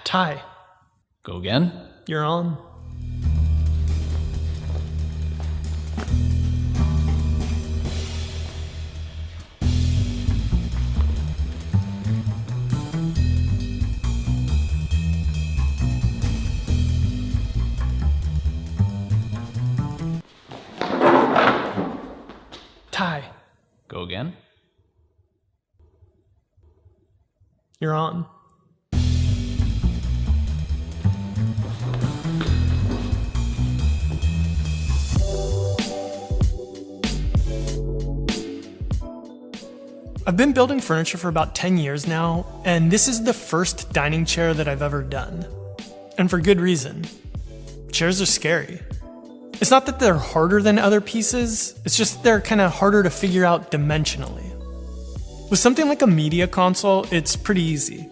Tie. Go again? You're on. Tie. Go again? You're on. I've been building furniture for about 10 years now, and this is the first dining chair that I've ever done. And for good reason. Chairs are scary. It's not that they're harder than other pieces, it's just they're kind of harder to figure out dimensionally. With something like a media console, it's pretty easy.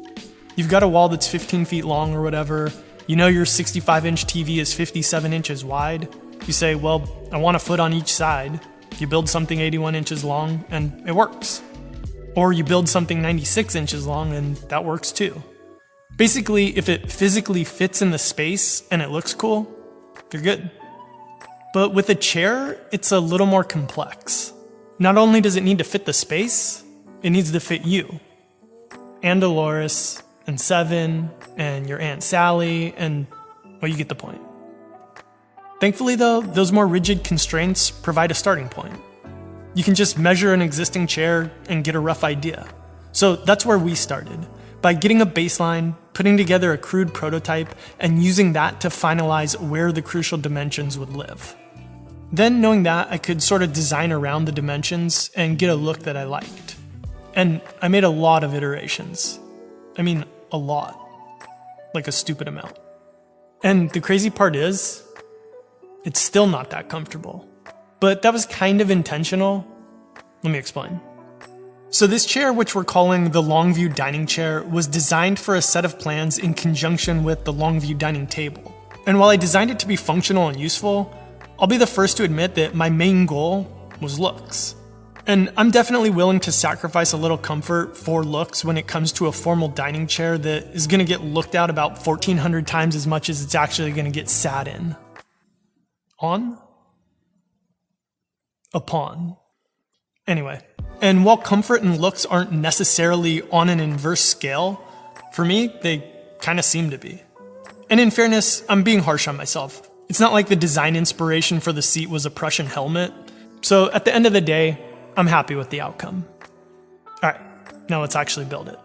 You've got a wall that's 15 feet long or whatever, you know your 65-inch TV is 57 inches wide, you say, well, I want a foot on each side. You build something 81 inches long, and it works. Or you build something 96 inches long, and that works too. Basically, if it physically fits in the space and it looks cool, you're good. But with a chair, it's a little more complex. Not only does it need to fit the space, it needs to fit you. And Dolores, and Seven, and your Aunt Sally, and, well, you get the point. Thankfully though, those more rigid constraints provide a starting point. You can just measure an existing chair and get a rough idea. So that's where we started, by getting a baseline, putting together a crude prototype, and using that to finalize where the crucial dimensions would live. Then, knowing that, I could sort of design around the dimensions and get a look that I liked. And I made a lot of iterations. I mean, a lot. Like a stupid amount. And the crazy part is, it's still not that comfortable. But that was kind of intentional. Let me explain. So this chair, which we're calling the Longview Dining Chair, was designed for a set of plans in conjunction with the Longview Dining Table. And while I designed it to be functional and useful, I'll be the first to admit that my main goal was looks. And I'm definitely willing to sacrifice a little comfort for looks when it comes to a formal dining chair that is going to get looked at about 1,400 times as much as it's actually going to get sat in. On? Upon. Anyway, and while comfort and looks aren't necessarily on an inverse scale, for me, they kind of seem to be. And in fairness, I'm being harsh on myself. It's not like the design inspiration for the seat was a Prussian helmet. So at the end of the day, I'm happy with the outcome. All right, now let's actually build it.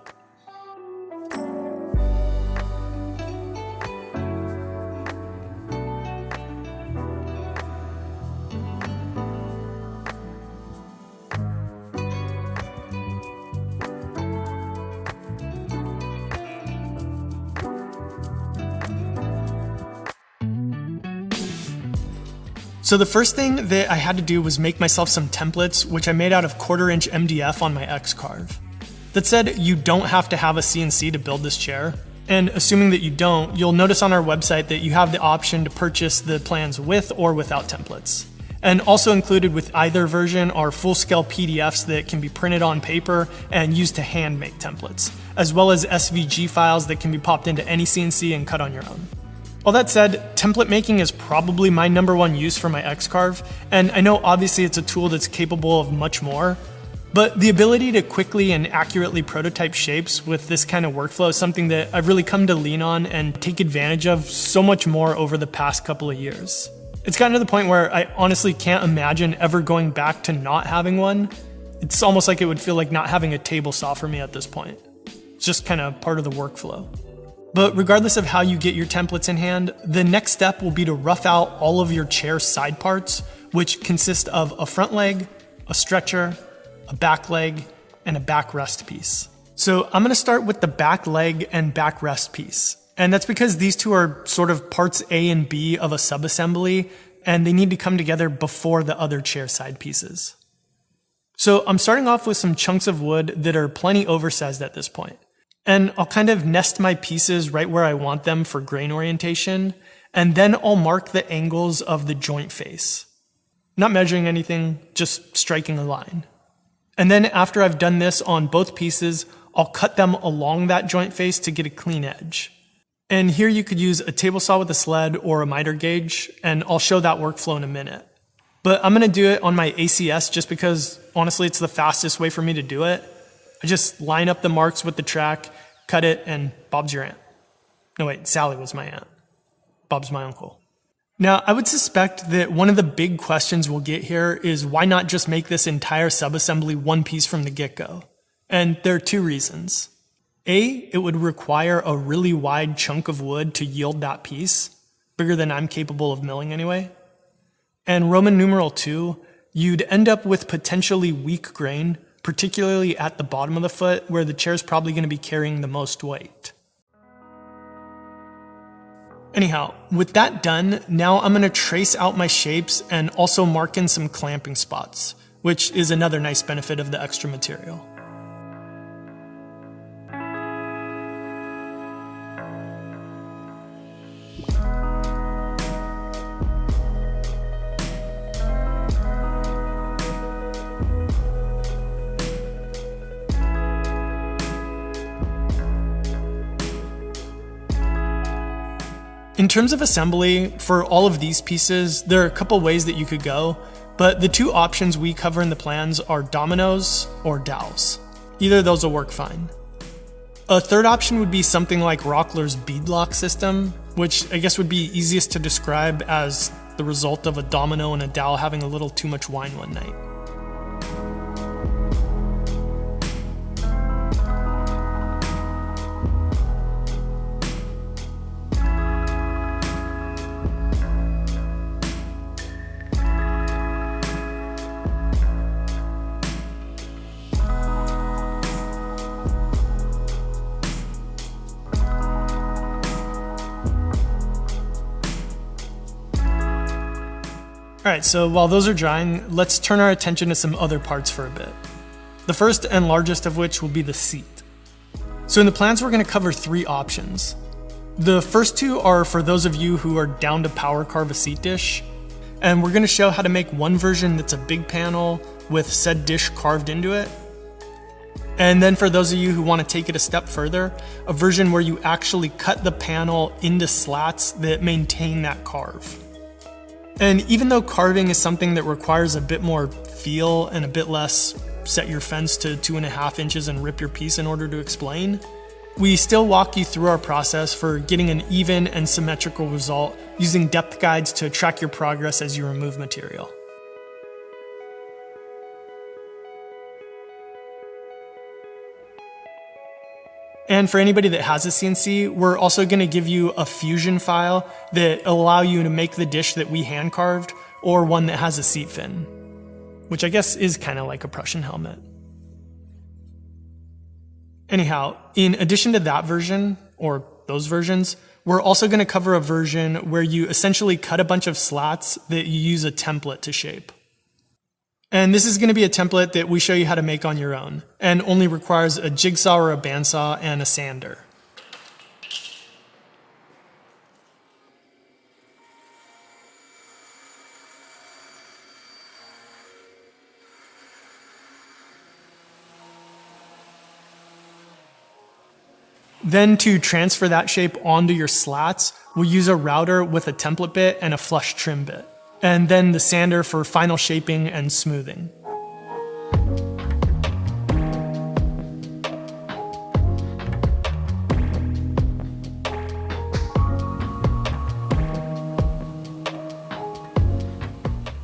So the first thing that I had to do was make myself some templates, which I made out of 1/4-inch MDF on my X-Carve. That said, you don't have to have a CNC to build this chair. And assuming that you don't, you'll notice on our website that you have the option to purchase the plans with or without templates. And also included with either version are full-scale PDFs that can be printed on paper and used to hand make templates, as well as SVG files that can be popped into any CNC and cut on your own. All that said, template making is probably my #1 use for my X-Carve, and I know obviously it's a tool that's capable of much more, but the ability to quickly and accurately prototype shapes with this kind of workflow is something that I've really come to lean on and take advantage of so much more over the past couple of years. It's gotten to the point where I honestly can't imagine ever going back to not having one. It's almost like it would feel like not having a table saw for me at this point. It's just kind of part of the workflow. But regardless of how you get your templates in hand, the next step will be to rough out all of your chair side parts, which consist of a front leg, a stretcher, a back leg, and a back rest piece. So I'm going to start with the back leg and back rest piece. And that's because these two are sort of parts A and B of a subassembly, and they need to come together before the other chair side pieces. So I'm starting off with some chunks of wood that are plenty oversized at this point. And I'll kind of nest my pieces right where I want them for grain orientation, and then I'll mark the angles of the joint face. Not measuring anything, just striking a line. And then after I've done this on both pieces, I'll cut them along that joint face to get a clean edge. And here you could use a table saw with a sled or a miter gauge, and I'll show that workflow in a minute. But I'm gonna do it on my ACS just because honestly it's the fastest way for me to do it. I just line up the marks with the track, cut it, and Bob's your aunt. No wait, Sally was my aunt. Bob's my uncle. Now, I would suspect that one of the big questions we'll get here is why not just make this entire subassembly one piece from the get-go? And there are two reasons. A, it would require a really wide chunk of wood to yield that piece, bigger than I'm capable of milling anyway. And Roman numeral 2, you'd end up with potentially weak grain, particularly at the bottom of the foot where the chair's probably going to be carrying the most weight. Anyhow, with that done, now I'm going to trace out my shapes and also mark in some clamping spots, which is another nice benefit of the extra material. In terms of assembly, for all of these pieces, there are a couple ways that you could go, but the two options we cover in the plans are dominoes or dowels. Either of those will work fine. A third option would be something like Rockler's beadlock system, which I guess would be easiest to describe as the result of a domino and a dowel having a little too much wine one night. Alright, so while those are drying, let's turn our attention to some other parts for a bit. The first and largest of which will be the seat. So in the plans we're going to cover three options. The first two are for those of you who are down to power carve a seat dish, and we're going to show how to make one version that's a big panel with said dish carved into it. And then for those of you who want to take it a step further, a version where you actually cut the panel into slats that maintain that carve. And even though carving is something that requires a bit more feel and a bit less set your fence to 2.5 inches and rip your piece in order to explain, we still walk you through our process for getting an even and symmetrical result using depth guides to track your progress as you remove material. And for anybody that has a CNC, we're also going to give you a fusion file that allow you to make the dish that we hand carved, or one that has a seat fin, which I guess is kind of like a Prussian helmet. Anyhow, in addition to that version, or those versions, we're also going to cover a version where you essentially cut a bunch of slats that you use a template to shape. And this is going to be a template that we show you how to make on your own, and only requires a jigsaw or a bandsaw and a sander. Then to transfer that shape onto your slats, we'll use a router with a template bit and a flush trim bit, and then the sander for final shaping and smoothing.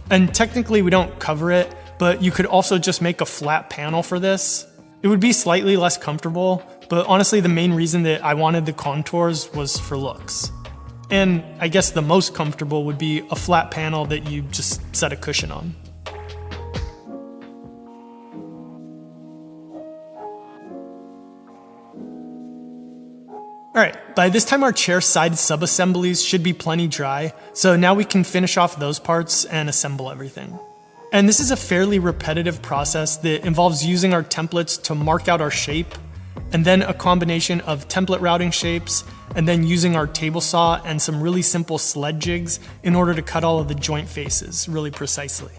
And technically we don't cover it, but you could also just make a flat panel for this. It would be slightly less comfortable, but honestly the main reason that I wanted the contours was for looks. And I guess the most comfortable would be a flat panel that you just set a cushion on. Alright, by this time our chair side sub-assemblies should be plenty dry, so now we can finish off those parts and assemble everything. And this is a fairly repetitive process that involves using our templates to mark out our shape, and then a combination of template routing shapes, and then using our table saw and some really simple sled jigs in order to cut all of the joint faces really precisely.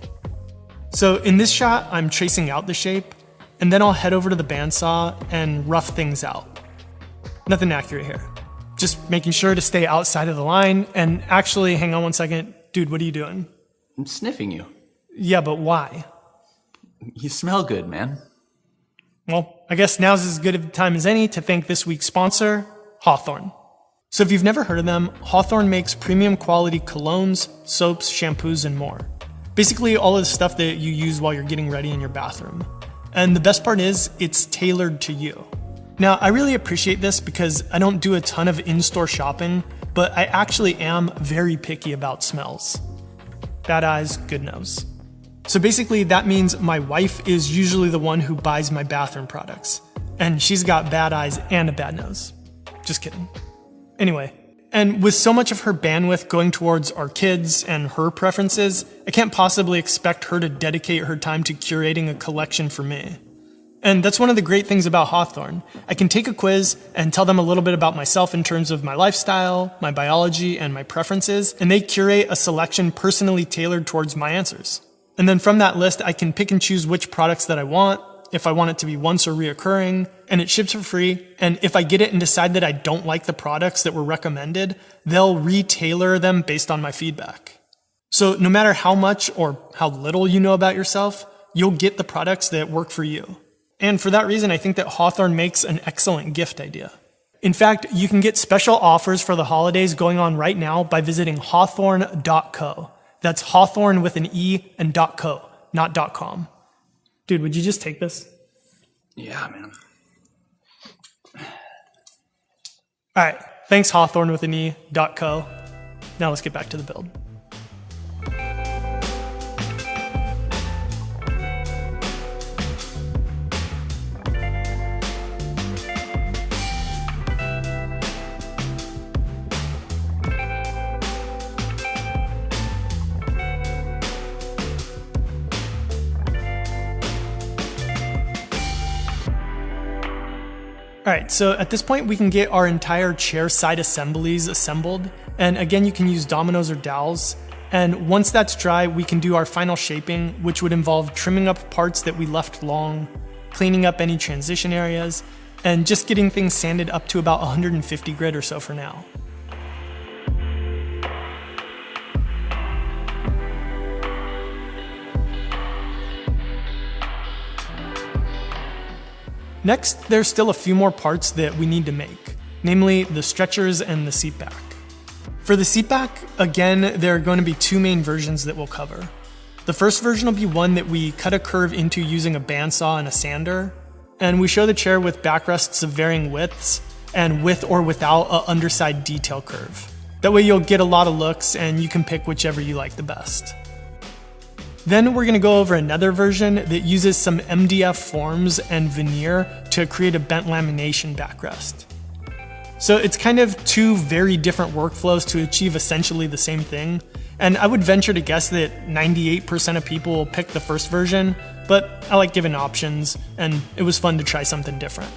So in this shot, I'm tracing out the shape, and then I'll head over to the bandsaw and rough things out. Nothing accurate here. Just making sure to stay outside of the line. And actually, hang on one second. Dude, what are you doing? I'm sniffing you. Yeah, but why? You smell good, man. Well, I guess now's as good of a time as any to thank this week's sponsor, Hawthorne. So if you've never heard of them, Hawthorne makes premium quality colognes, soaps, shampoos, and more. Basically all of the stuff that you use while you're getting ready in your bathroom. And the best part is, it's tailored to you. Now, I really appreciate this because I don't do a ton of in-store shopping, but I actually am very picky about smells. Bad eyes, good nose. So basically that means my wife is usually the one who buys my bathroom products. And she's got bad eyes and a bad nose. Just kidding. Anyway, and with so much of her bandwidth going towards our kids and her preferences, I can't possibly expect her to dedicate her time to curating a collection for me. And that's one of the great things about Hawthorne. I can take a quiz and tell them a little bit about myself in terms of my lifestyle, my biology, and my preferences, and they curate a selection personally tailored towards my answers. And then from that list, I can pick and choose which products that I want, if I want it to be once or reoccurring, and it ships for free. And if I get it and decide that I don't like the products that were recommended, they'll re-tailor them based on my feedback. So no matter how much or how little you know about yourself, you'll get the products that work for you. And for that reason, I think that Hawthorne makes an excellent gift idea. In fact, you can get special offers for the holidays going on right now by visiting hawthorne.co. That's Hawthorne with an E and .co, not .com. Dude, would you just take this? Yeah, man. All right, thanks Hawthorne with an E, .co. Now let's get back to the build. All right, so at this point we can get our entire chair side assemblies assembled. And again, you can use dominoes or dowels. And once that's dry, we can do our final shaping, which would involve trimming up parts that we left long, cleaning up any transition areas, and just getting things sanded up to about 150 grit or so for now. Next, there's still a few more parts that we need to make, namely the stretchers and the seat back. For the seat back, again, there are going to be two main versions that we'll cover. The first version will be one that we cut a curve into using a bandsaw and a sander, and we show the chair with backrests of varying widths and with or without an underside detail curve. That way you'll get a lot of looks and you can pick whichever you like the best. Then we're going to go over another version that uses some MDF forms and veneer to create a bent lamination backrest. So it's kind of two very different workflows to achieve essentially the same thing. And I would venture to guess that 98% of people will pick the first version, but I like giving options and it was fun to try something different.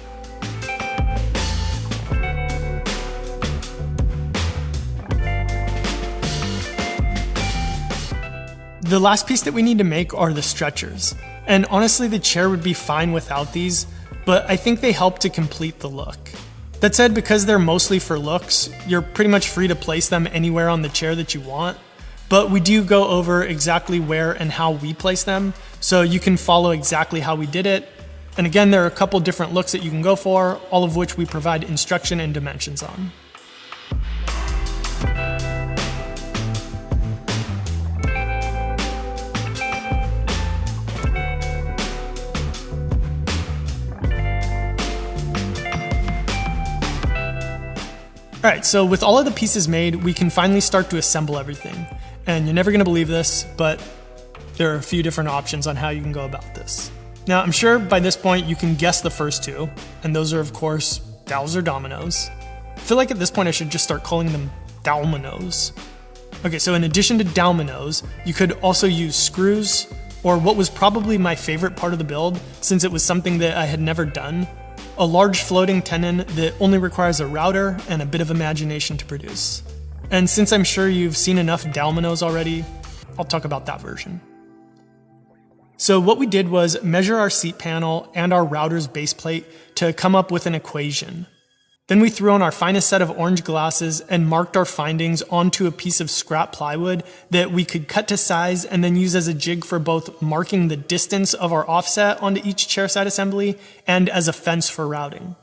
The last piece that we need to make are the stretchers. And honestly, the chair would be fine without these, but I think they help to complete the look. That said, because they're mostly for looks, you're pretty much free to place them anywhere on the chair that you want, but we do go over exactly where and how we place them, so you can follow exactly how we did it. And again, there are a couple different looks that you can go for, all of which we provide instruction and dimensions on. All right, so with all of the pieces made, we can finally start to assemble everything. And you're never gonna believe this, but there are a few different options on how you can go about this. Now, I'm sure by this point you can guess the first two, and those are of course, dowels or dominoes. I feel like at this point I should just start calling them dowelmanos. Okay, so in addition to dowelmanos, you could also use screws, or what was probably my favorite part of the build, since it was something that I had never done, a large floating tenon that only requires a router and a bit of imagination to produce. And since I'm sure you've seen enough dowelmanos already, I'll talk about that version. So what we did was measure our seat panel and our router's base plate to come up with an equation. Then we threw on our finest set of orange glasses and marked our findings onto a piece of scrap plywood that we could cut to size and then use as a jig for both marking the distance of our offset onto each chairside assembly and as a fence for routing.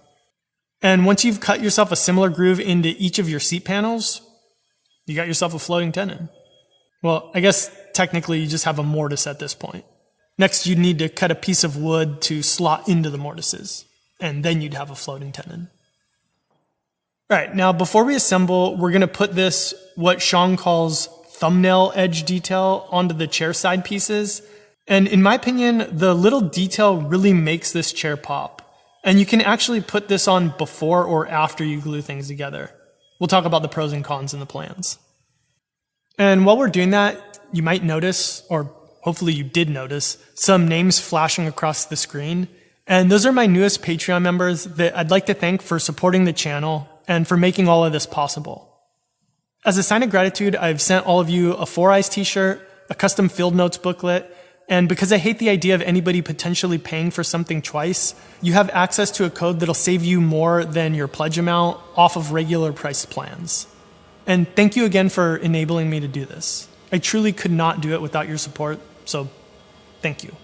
And once you've cut yourself a similar groove into each of your seat panels, you got yourself a floating tenon. Well, I guess technically you just have a mortise at this point. Next, you'd need to cut a piece of wood to slot into the mortises, and then you'd have a floating tenon. All right, now before we assemble, we're going to put this, what Sean calls thumbnail edge detail, onto the chair side pieces. And in my opinion, the little detail really makes this chair pop. And you can actually put this on before or after you glue things together. We'll talk about the pros and cons in the plans. And while we're doing that, you might notice, or hopefully you did notice, some names flashing across the screen. And those are my newest Patreon members that I'd like to thank for supporting the channel and for making all of this possible. As a sign of gratitude, I've sent all of you a 4 Eyes t-shirt, a custom field notes booklet, and because I hate the idea of anybody potentially paying for something twice, you have access to a code that'll save you more than your pledge amount off of regular price plans. And thank you again for enabling me to do this. I truly could not do it without your support, so thank you.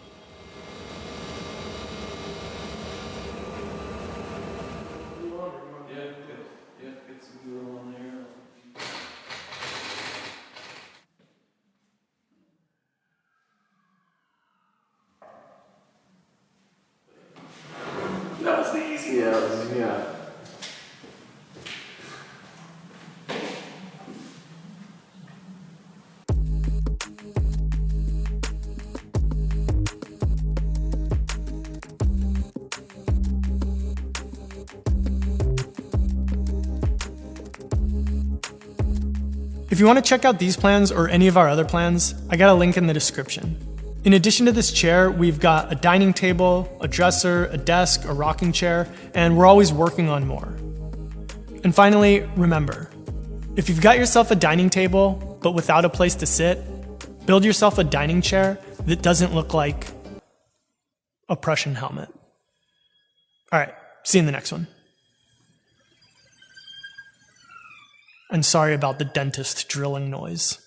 That was the easy one. Yeah. If you want to check out these plans or any of our other plans, I got a link in the description. In addition to this chair, we've got a dining table, a dresser, a desk, a rocking chair, and we're always working on more. And finally, remember, if you've got yourself a dining table, but without a place to sit, build yourself a dining chair that doesn't look like a Prussian helmet. All right, see you in the next one. And sorry about the dentist drilling noise.